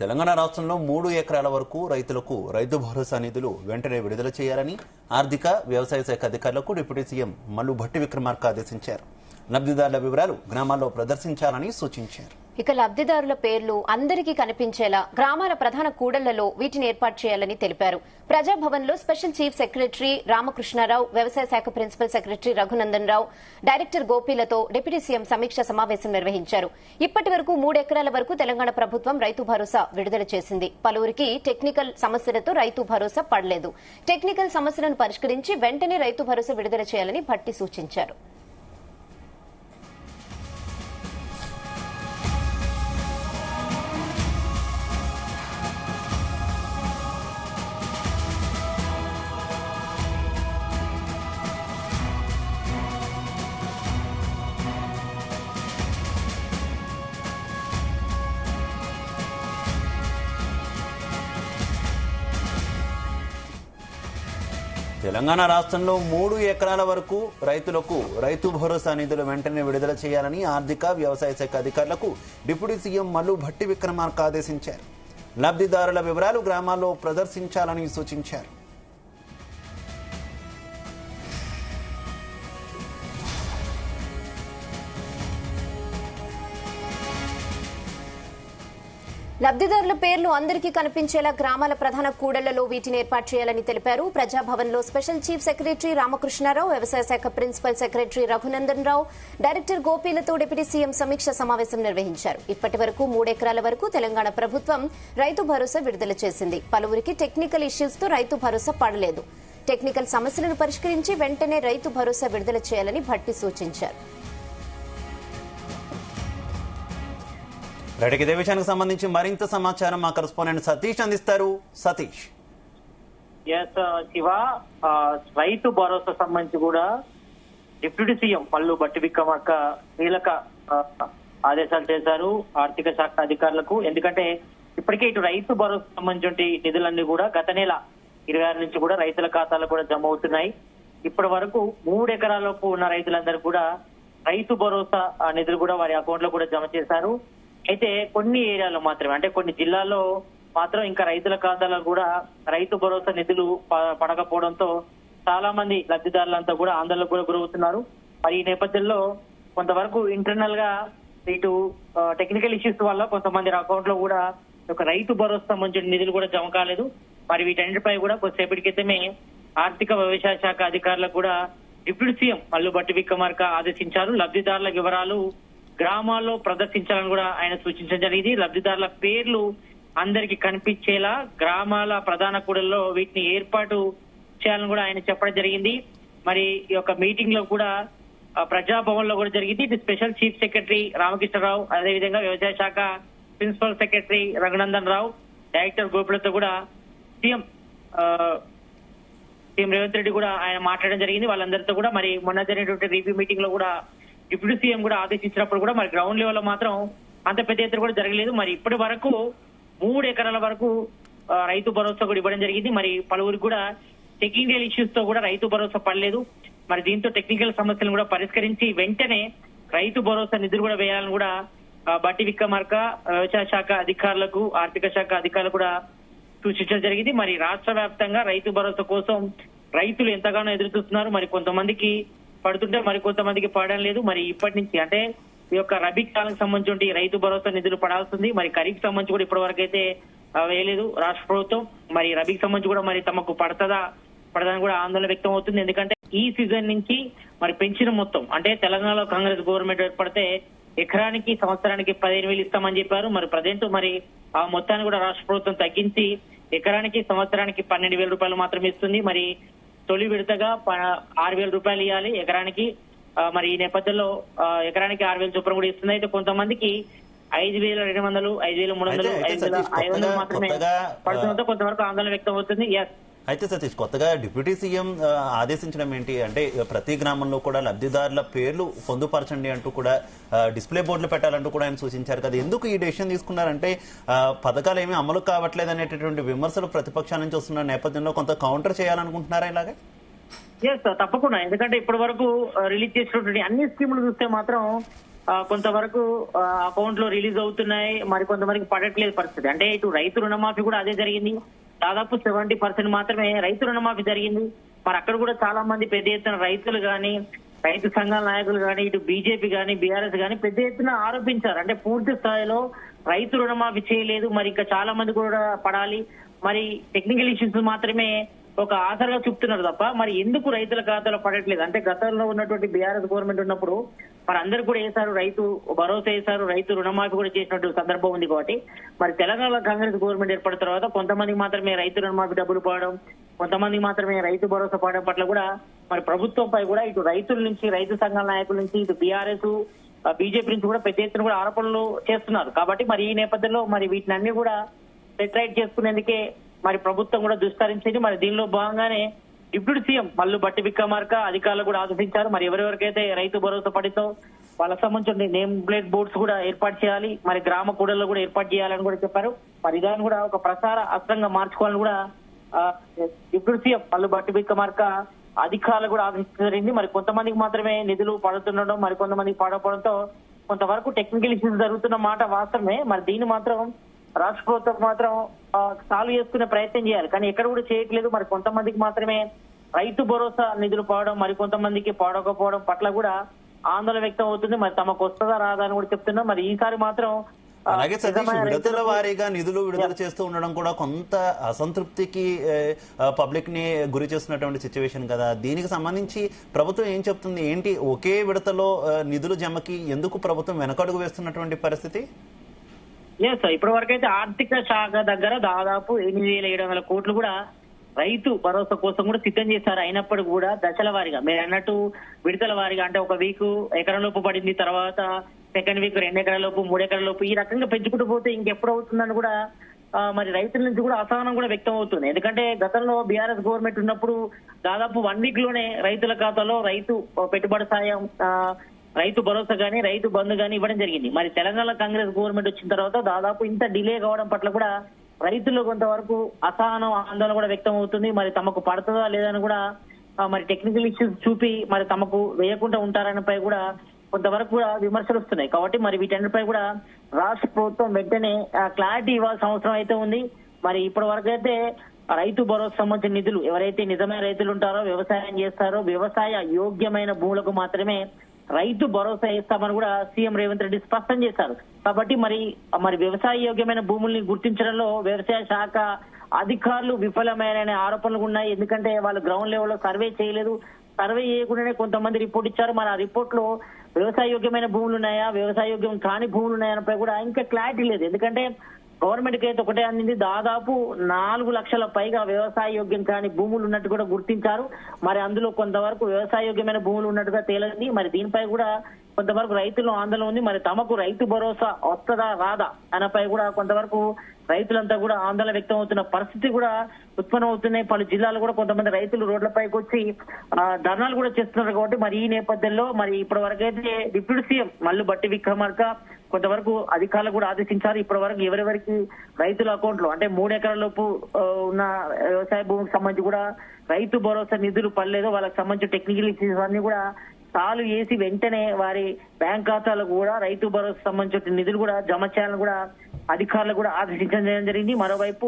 తెలంగాణ రాష్ట్రంలో 3 ఎకరాల వరకు రైతులకు రైతు భరోసా నిధులు వెంటనే విడుదల చేయాలని ఆర్థిక వ్యవసాయ శాఖ అధికారులకు డిప్యూటీ సీఎం మల్లు భట్టి విక్రమార్క ఆదేశించారు. లబ్ధిదారుల వివరాలు గ్రామాల్లో ప్రదర్శించాలని సూచించారు. ఇక లబ్ధిదారుల పేర్లు అందరికీ కనిపించేలా గ్రామాల ప్రధాన కూడళ్లలో వీటిని ఏర్పాటు చేయాలని తెలిపారు. ప్రజాభవన్లో స్పెషల్ చీఫ్ సెక్రటరీ రామకృష్ణారావు, వ్యవసాయ శాఖ principal secretary Raghunandan Rao, director గోపీలతో deputy CM సమీక్ష సమావేశం నిర్వహించారు. ఇప్పటి వరకు 3 ఎకరాల వరకు తెలంగాణ ప్రభుత్వం రైతు భరోసా విడుదల చేసింది. పలువురికి టెక్నికల్ సమస్యలతో రైతు భరోసా పడలేదు. టెక్నికల్ సమస్యలను పరిష్కరించి వెంటనే రైతు భరోసా విడుదల చేయాలని భట్టి సూచించారు. తెలంగాణ రాష్ట్రంలో 3 ఎకరాల వరకు రైతులకు రైతు భరోసా నిధులు వెంటనే విడుదల చేయాలని ఆర్థిక వ్యవసాయ శాఖ అధికారులకు డిప్యూటీ సీఎం మల్లు భట్టి విక్రమార్క ఆదేశించారు. లబ్ధిదారుల వివరాలు గ్రామాల్లో ప్రదర్శించాలని సూచించారు. లబ్ధిదారుల పేర్లు అందరికీ కనిపించేలా గ్రామాల ప్రధాన కూడళ్లలో వీటిని ఏర్పాటు చేయాలని తెలిపారు. ప్రజాభవన్లో స్పెషల్ చీఫ్ సెక్రటరీ రామకృష్ణారావు, వ్యవసాయ శాఖ principal secretary Raghunandan Rao, director గోపీలతో deputy CM సమీక్ష సమావేశం నిర్వహించారు. ఇప్పటి వరకు 3 ఎకరాల వరకు తెలంగాణ ప్రభుత్వం రైతు భరోసా విడుదల చేసింది. పలువురికి టెక్నికల్ ఇష్యూస్ తో రైతు భరోసా పడలేదు. టెక్నికల్ సమస్యలను పరిష్కరించి వెంటనే రైతు భరోసా విడుదల చేయాలని భట్టి సూచించారు. ఇదే విషయానికి సంబంధించి మరింత సమాచారం మా కరెస్పాండెంట్ సతీష్ అందిస్తారు. సతీష్. శివ, రైతు భరోసా సంబంధించి కూడా డిప్యూటీ సీఎం మల్లు భట్టి విక్రమార్క కీలక ఆదేశాలు చేశారు ఆర్థిక శాఖ అధికారులకు. ఎందుకంటే ఇప్పటికే ఇటు రైతు భరోసా సంబంధించిన నిధులన్నీ కూడా గత నెల 26 నుంచి కూడా రైతుల ఖాతాలో కూడా జమ అవుతున్నాయి. ఇప్పటి వరకు 3 ఎకరాలకు ఉన్న రైతులందరూ కూడా రైతు భరోసా నిధులు కూడా వారి అకౌంట్ లో కూడా జమ చేశారు. అయితే కొన్ని ఏరియాలో మాత్రమే, అంటే కొన్ని జిల్లాల్లో మాత్రం ఇంకా రైతుల ఖాతాలో కూడా రైతు భరోసా నిధులు పడకపోవడంతో చాలా మంది లబ్ధిదారులంతా కూడా ఆందోళనకు కూడా గురవుతున్నారు. మరి ఈ నేపథ్యంలో కొంతవరకు ఇంటర్నల్ గా ఇటు టెక్నికల్ ఇష్యూస్ వల్ల కొంతమంది అకౌంట్ లో కూడా ఒక రైతు భరోసా సంబంధించిన నిధులు కూడా జమ కాలేదు. మరి వీటన్నిటిపై కూడా కొద్దిసేపటి క్రితమే ఆర్థిక వ్యవసాయ శాఖ అధికారులకు కూడా డిప్యూటీ సీఎం మల్లు భట్టి విక్రమార్క ఆదేశించారు. లబ్ధిదారుల వివరాలు గ్రామాల్లో ప్రదర్శించాలని కూడా ఆయన సూచించడం జరిగింది. లబ్ధిదారుల పేర్లు అందరికి కనిపించేలా గ్రామాల ప్రధాన కూడల్లో వీటిని ఏర్పాటు చేయాలని కూడా ఆయన చెప్పడం జరిగింది. మరి ఈ యొక్క మీటింగ్ లో కూడా ప్రజాభవన్ లో కూడా జరిగింది. ఇది స్పెషల్ చీఫ్ సెక్రటరీ రామకృష్ణరావు, అదేవిధంగా వ్యవసాయ శాఖ principal secretary Raghunandan Rao, director గోపులతో కూడా సీఎం రేవంత్ రెడ్డి కూడా ఆయన మాట్లాడడం జరిగింది. వాళ్ళందరితో కూడా మరి మొన్న జరిగినటువంటి రివ్యూ మీటింగ్ లో కూడా డిప్యూటీ సీఎం కూడా ఆదేశించినప్పుడు కూడా మరి గ్రౌండ్ లెవెల్ లో మాత్రం అంత పెద్ద ఎత్తున కూడా జరగలేదు. మరి ఇప్పటి వరకు 3 ఎకరాల వరకు రైతు భరోసా కూడా ఇవ్వడం జరిగింది. మరి పలువురికి కూడా టెక్నికల్ ఇష్యూస్ తో కూడా రైతు భరోసా పడలేదు. మరి దీంతో టెక్నికల్ సమస్యలను కూడా పరిష్కరించి వెంటనే రైతు భరోసా నిధులు కూడా వేయాలని కూడా భట్టి విక్రమార్క వ్యవసాయ శాఖ అధికారులకు, ఆర్థిక శాఖ అధికారులు కూడా సూచించడం జరిగింది. మరి రాష్ట్ర వ్యాప్తంగా రైతు భరోసా కోసం రైతులు ఎంతగానో ఎదురు చూస్తున్నారు. మరి కొంతమందికి పడుతుంటే మరి కొంతమందికి పడడం లేదు. మరి ఇప్పటి నుంచి అంటే ఈ యొక్క రబీ కాలానికి సంబంధించి రైతు భరోసా నిధులు పడాల్సింది. మరి ఖరీఫ్ సంబంధించి కూడా ఇప్పటి వరకు అయితే వేయలేదు రాష్ట్ర ప్రభుత్వం. మరి రబీకి సంబంధించి కూడా మరి తమకు పడదని కూడా ఆందోళన వ్యక్తం అవుతుంది. ఎందుకంటే ఈ సీజన్ నుంచి మరి పెంచిన మొత్తం, అంటే తెలంగాణలో కాంగ్రెస్ గవర్నమెంట్ ఏర్పడితే ఎకరానికి సంవత్సరానికి 15,000 ఇస్తామని చెప్పారు. మరి ప్రజెంట్ మరి ఆ మొత్తాన్ని కూడా రాష్ట్ర ప్రభుత్వం తగ్గించి ఎకరానికి సంవత్సరానికి 12,000 రూపాయలు మాత్రమే ఇస్తుంది. మరి తొలి విడతగా 6,000 రూపాయలు ఇవ్వాలి ఎకరానికి. మరి ఈ నేపథ్యంలో ఎకరానికి 6,000 చొప్పున కూడా ఇస్తుంది. అయితే కొంతమందికి 5,200, 5,300, 5,500 మాత్రమే పడుతుందో కొంతవరకు ఆందోళన వ్యక్తం అవుతుంది. అయితే సతీష్, కొత్తగా డిప్యూటీ సీఎం ఆదేశించడం ఏంటి అంటే ప్రతి గ్రామంలో కూడా లబ్ధిదారుల పేర్లు పొందుపరచండి అంటూ కూడా డిస్ప్లే బోర్డులు పెట్టాలంటూ కూడా ఆయన సూచించారు కదా. ఎందుకు ఈ డెసిషన్ తీసుకున్నారంటే పథకాలు ఏమీ అమలు కావట్లేదు అనేటటువంటి విమర్శలు ప్రతిపక్షాల నుంచి వస్తున్న నేపథ్యంలో కొంత కౌంటర్ చేయాలనుకుంటున్నారా ఇలాగే? తప్పకుండా. ఎందుకంటే ఇప్పటి వరకు రిలీజ్ చేసినటువంటి అన్ని స్కీములు చూస్తే మాత్రం కొంతవరకు అకౌంట్ లో రిలీజ్ అవుతున్నాయి, మరి కొంతవరకు పడట్లేదు పరిస్థితి. అంటే ఇటు రైతు రుణమాఫీ కూడా అదే జరిగింది. దాదాపు 70% మాత్రమే రైతు రుణమాఫీ జరిగింది. మరి అక్కడ కూడా చాలా మంది పెద్ద ఎత్తున రైతులు గాని, రైతు సంఘాల నాయకులు గాని, ఇటు బీజేపీ గాని, బీఆర్ఎస్ గాని పెద్ద ఎత్తున ఆరోపించారు. అంటే పూర్తి స్థాయిలో రైతు రుణమాఫీ చేయలేదు, మరి ఇంకా చాలా మంది కూడా పడాలి, మరి టెక్నికల్ ఇష్యూస్ మాత్రమే ఒక ఆసరగా చూపుతున్నారు తప్ప మరి ఎందుకు రైతుల ఖాతాలో పడట్లేదు. అంటే గతంలో ఉన్నటువంటి బీఆర్ఎస్ గవర్నమెంట్ ఉన్నప్పుడు మరి అందరు కూడా వేశారు, రైతు భరోసా వేశారు, రైతు రుణమాఫీ కూడా చేసినట్టు సందర్భం ఉంది. కాబట్టి మరి తెలంగాణ కాంగ్రెస్ గవర్నమెంట్ ఏర్పడిన తర్వాత కొంతమందికి మాత్రమే రైతు రుణమాఫీ డబ్బులు పడడం, కొంతమందికి మాత్రమే రైతు భరోసా పడడం పట్ల కూడా మరి ప్రభుత్వంపై కూడా ఇటు రైతుల నుంచి, రైతు సంఘాల నాయకుల నుంచి, ఇటు బీఆర్ఎస్ బీజేపీ నుంచి కూడా పెద్ద ఎత్తున కూడా ఆరోపణలు చేస్తున్నారు. కాబట్టి మరి ఈ నేపథ్యంలో మరి వీటిని అన్ని కూడా సెటిలైట్ చేసుకునేందుకే మరి ప్రభుత్వం కూడా దుష్కరించింది. మరి దీనిలో భాగంగానే డిప్యూటీ సీఎం మల్లు భట్టి విక్రమార్క అధికారులు కూడా ఆదేశించారు. మరి ఎవరెవరికైతే రైతు భరోసా పడితో వాళ్ళకి సంబంధించిన నేమ్ ప్లేట్ బోర్డ్స్ కూడా ఏర్పాటు చేయాలి, మరి గ్రామ కూడల్లో కూడా ఏర్పాటు చేయాలని కూడా చెప్పారు. మరి దాన్ని కూడా ఒక ప్రసార అస్త్రంగా మార్చుకోవాలని కూడా డిప్యూటీ సీఎం మల్లు భట్టి విక్రమార్క అధికారులు కూడా ఆదేశించడం. మరి కొంతమందికి మాత్రమే నిధులు పడుతుండడం, మరి కొంతమందికి పడకపోవడంతో కొంతవరకు టెక్నికల్ ఇష్యూస్ జరుగుతున్న మాట వాస్తవమే. మరి దీన్ని మాత్రం రాష్ట్ర ప్రభుత్వం మాత్రం సాల్వ్ చేసుకునే ప్రయత్నం చేయాలి, కానీ ఎక్కడ కూడా చేయట్లేదు. మరి కొంతమందికి మాత్రమే రైతు భరోసా నిధులు పడడం, మరి కొంతమందికి పడకపోవడం పట్ల కూడా ఆందోళన వ్యక్తం అవుతుంది. మరి తమకు వస్తుందా రాదా అని కూడా చెప్తున్నా. మరి ఈసారి మాత్రం అలాగే సతీష్, విడతల వారీగా నిధులు విడుదల చేస్తూ ఉండడం కూడా కొంత అసంతృప్తికి పబ్లిక్ ని గురి చేస్తున్నటువంటి సిచ్యువేషన్ కదా. దీనికి సంబంధించి ప్రభుత్వం ఏం చెప్తుంది, ఏంటి ఒకే విడతలో నిధులు జమకి ఎందుకు ప్రభుత్వం వెనకడుగు వేస్తున్నటువంటి పరిస్థితి? లేదు సార్, ఇప్పటి వరకు అయితే ఆర్థిక శాఖ దగ్గర దాదాపు 8,700 కోట్లు కూడా రైతు భరోసా కోసం కూడా సిద్ధం చేశారు. అయినప్పటికీ కూడా దశల వారీగా మీరు అన్నట్టు విడతల వారీగా, అంటే ఒక వీక్ ఎకరం లోపు పడింది, తర్వాత సెకండ్ వీక్ 2 ఎకరాల లోపు, 3 ఎకరాల లోపు, ఈ రకంగా పెంచుకుంటూ పోతే ఇంకెప్పుడు అవుతుందని కూడా మరి రైతుల నుంచి కూడా అసహనం కూడా వ్యక్తం అవుతుంది. ఎందుకంటే గతంలో బీఆర్ఎస్ గవర్నమెంట్ ఉన్నప్పుడు దాదాపు 1 వీక్ లోనే రైతుల ఖాతాలో రైతు పెట్టుబడి సాయం, రైతు భరోసా గానీ, రైతు బంధు గానీ ఇవ్వడం జరిగింది. మరి తెలంగాణ కాంగ్రెస్ గవర్నమెంట్ వచ్చిన తర్వాత దాదాపు ఇంత డిలే కావడం పట్ల కూడా రైతులు కొంతవరకు అసహనం, ఆందోళన కూడా వ్యక్తం అవుతుంది. మరి తమకు పడుతుందా లేదని కూడా మరి టెక్నికల్ ఇష్యూస్ చూపి మరి తమకు వేయకుండా ఉంటారనిపై కూడా కొంతవరకు కూడా విమర్శలు వస్తున్నాయి. కాబట్టి మరి వీటన్నిటిపై కూడా రాష్ట్ర ప్రభుత్వం వెంటనే క్లారిటీ ఇవ్వాల్సిన అవసరం అయితే ఉంది. మరి ఇప్పటి వరకు అయితే రైతు భరోసా సంబంధించిన నిధులు ఎవరైతే నిజమైన రైతులు ఉంటారో, వ్యవసాయం చేస్తారో, వ్యవసాయ యోగ్యమైన భూములకు మాత్రమే రైతు భరోసా ఇస్తామని కూడా సీఎం రేవంత్ రెడ్డి స్పష్టం చేశారు. కాబట్టి మరి వ్యవసాయ యోగ్యమైన భూముల్ని గుర్తించడంలో వ్యవసాయ శాఖ అధికారులు విఫలమైన ఆరోపణలు ఉన్నాయి. ఎందుకంటే వాళ్ళు గ్రౌండ్ లెవెల్లో సర్వే చేయలేదు, సర్వే చేయకుండానే కొంతమంది రిపోర్ట్ ఇచ్చారు. మరి ఆ రిపోర్ట్ లో వ్యవసాయ యోగ్యమైన భూములు ఉన్నాయా, వ్యవసాయ యోగ్యం కాని భూములు ఉన్నాయనిపై కూడా ఇంకా క్లారిటీ లేదు. ఎందుకంటే గవర్నమెంట్ కి అయితే ఒకటే అందింది, దాదాపు 4 లక్షల పైగా వ్యవసాయ యోగ్యం కాని భూములు ఉన్నట్టు కూడా గుర్తించారు. మరి అందులో కొంతవరకు వ్యవసాయ యోగ్యమైన భూములు ఉన్నట్టుగా తేలింది. మరి దీనిపై కూడా కొంతవరకు రైతుల్లో ఆందోళన ఉంది. మరి తమకు రైతు భరోసా వస్తుందా రాదా అన్నపై కూడా కొంతవరకు రైతులంతా కూడా ఆందోళన వ్యక్తం అవుతున్న పరిస్థితి కూడా ఉత్పన్నం అవుతున్నాయి. పలు జిల్లాలు కూడా కొంతమంది రైతులు రోడ్లపైకి వచ్చి ధర్నాలు కూడా చేస్తున్నారు. కాబట్టి మరి ఈ నేపథ్యంలో మరి ఇప్పటి వరకు అయితే డిప్యూటీ సీఎం మల్లు భట్టి విక్రమార్క కొంతవరకు అధికారులు కూడా ఆదేశించారు. ఇప్పటి వరకు ఎవరెవరికి రైతుల అకౌంట్ లో, అంటే 3 ఎకరాల లోపు ఉన్న వ్యవసాయ భూమికి సంబంధించి కూడా రైతు భరోసా నిధులు పడలేదో వాళ్ళకి సంబంధించిన టెక్నికల్ ఇష్యూస్ అన్ని కూడా సాల్వ్ చేసి వెంటనే వారి బ్యాంక్ ఖాతాలకు కూడా రైతు భరోసా సంబంధించిన నిధులు కూడా జమ చేయాలని కూడా అధికారులు కూడా ఆదేశించడం జరిగింది. మరోవైపు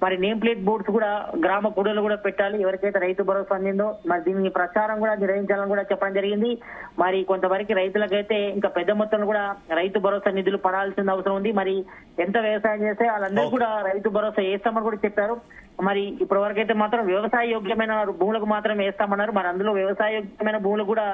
మరి నేమ్ ప్లేట్ బోర్డ్స్ కూడా గ్రామ కూడలు కూడా పెట్టాలి, ఎవరికైతే రైతు భరోసా అందిందో మరి దీనికి ప్రచారం కూడా నిర్వహించాలని కూడా చెప్పడం జరిగింది. మరి కొంతవరకు రైతులకైతే ఇంకా పెద్ద మొత్తంలో కూడా రైతు భరోసా నిధులు పడాల్సిన అవసరం ఉంది. మరి ఎంత వ్యవసాయం చేస్తే వాళ్ళందరూ కూడా రైతు భరోసా వేస్తామని కూడా చెప్పారు. మరి ఇప్పటి వరకు అయితే మాత్రం వ్యవసాయ యోగ్యమైన భూములకు మాత్రం వేస్తామన్నారు. మరి అందులో వ్యవసాయ యోగ్యమైన భూములు కూడా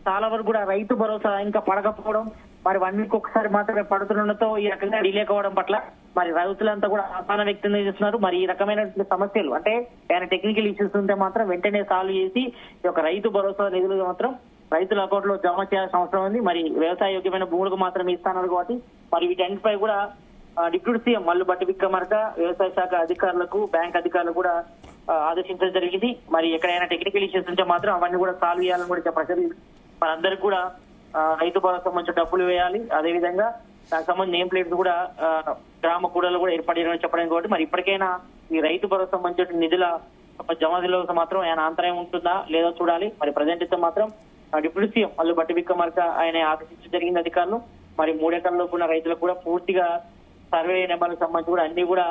చాలా వరకు కూడా రైతు భరోసా ఇంకా పడకపోవడం, మరి 1 వీక్ ఒకసారి మాత్రమే పడుతుండటంతో ఈ రకంగా డిలే కావడం పట్ల మరి రైతులంతా కూడా అసహనం వ్యక్తం చేస్తున్నారు. మరి ఈ రకమైన సమస్యలు, అంటే ఏమైనా టెక్నికల్ ఇష్యూస్ ఉంటే మాత్రం వెంటనే సాల్వ్ చేసి ఈ యొక్క రైతు భరోసా నిధులు మాత్రం రైతుల అకౌంట్ లో జమ చేయాల్సిన అవసరం ఉంది. మరి వ్యవసాయ యోగ్యమైన భూములకు మాత్రం ఇస్తానన్నారు. కాబట్టి మరి వీటన్నిటిపై కూడా డిప్యూటీ సీఎం మల్లు భట్టి విక్రమార్క వ్యవసాయ శాఖ అధికారులకు, బ్యాంక్ అధికారులకు కూడా ఆదేశించడం జరిగింది. మరి ఎక్కడైనా టెక్నికల్ ఇష్యూస్ ఉంటే మాత్రం అవన్నీ కూడా సాల్వ్ చేయాలని కూడా చెప్పారు. మనందరికి కూడా రైతు భరోసా సంబంధించిన డబ్బులు వేయాలి, అదేవిధంగా దానికి సంబంధించిన నేమ్ ప్లేట్స్ కూడా గ్రామ కూడలు కూడా ఏర్పాటు చేయడం చెప్పడం. కాబట్టి మరి ఇప్పటికైనా ఈ రైతు భరోసా సంబంధించిన నిధుల జమదిలో మాత్రం ఆయన అంతరాయం ఉంటుందా లేదో చూడాలి. మరి ప్రజెంట్ అయితే మాత్రం డిప్యూటీ సీఎం మల్లు భట్టి విక్రమార్క ఆయన ఆదేశించడం జరిగింది అధికారులు. మరి 3 ఎకరాల లోపు ఉన్న రైతులకు కూడా పూర్తిగా సర్వే నెంబర్లకు సంబంధించి కూడా అన్ని కూడా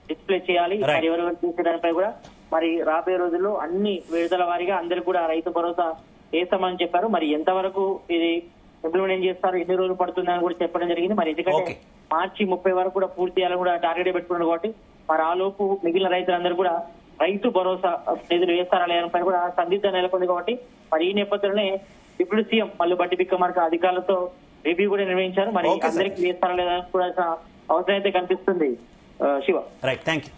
డిస్ప్లే చేయాలి. Right. మరి ఎవరెవరు చేసే దానిపై కూడా మరి రాబోయే రోజుల్లో అన్ని విడుదల వారీగా అందరికి కూడా రైతు భరోసా వేస్తామని చెప్పారు. మరి ఎంతవరకు ఇది ఇంప్లిమెంట్ చేస్తారు, ఎన్ని రోజులు పడుతుందని కూడా చెప్పడం జరిగింది. మరి ఎందుకంటే Okay. మార్చి 30 వరకు కూడా పూర్తి చేయాలని కూడా టార్గెట్ పెట్టుకున్నారు కాబట్టి మరి ఆ లోపు మిగిలిన రైతులందరూ కూడా రైతు భరోసా నిధులు వేస్తారా లేదని కూడా సందిగ్ధం నెలకొంది. కాబట్టి మరి ఈ నేపథ్యంలోనే డిప్యూటీ సీఎం మల్లు బట్టి విక్రమార్క అధికారులతో రివ్యూ కూడా నిర్వహించారు. మరి Okay, sir. అందరికీ వేస్తారా లేదా కూడా అవసరం అయితే కనిపిస్తుంది. శివ. Right, thank you.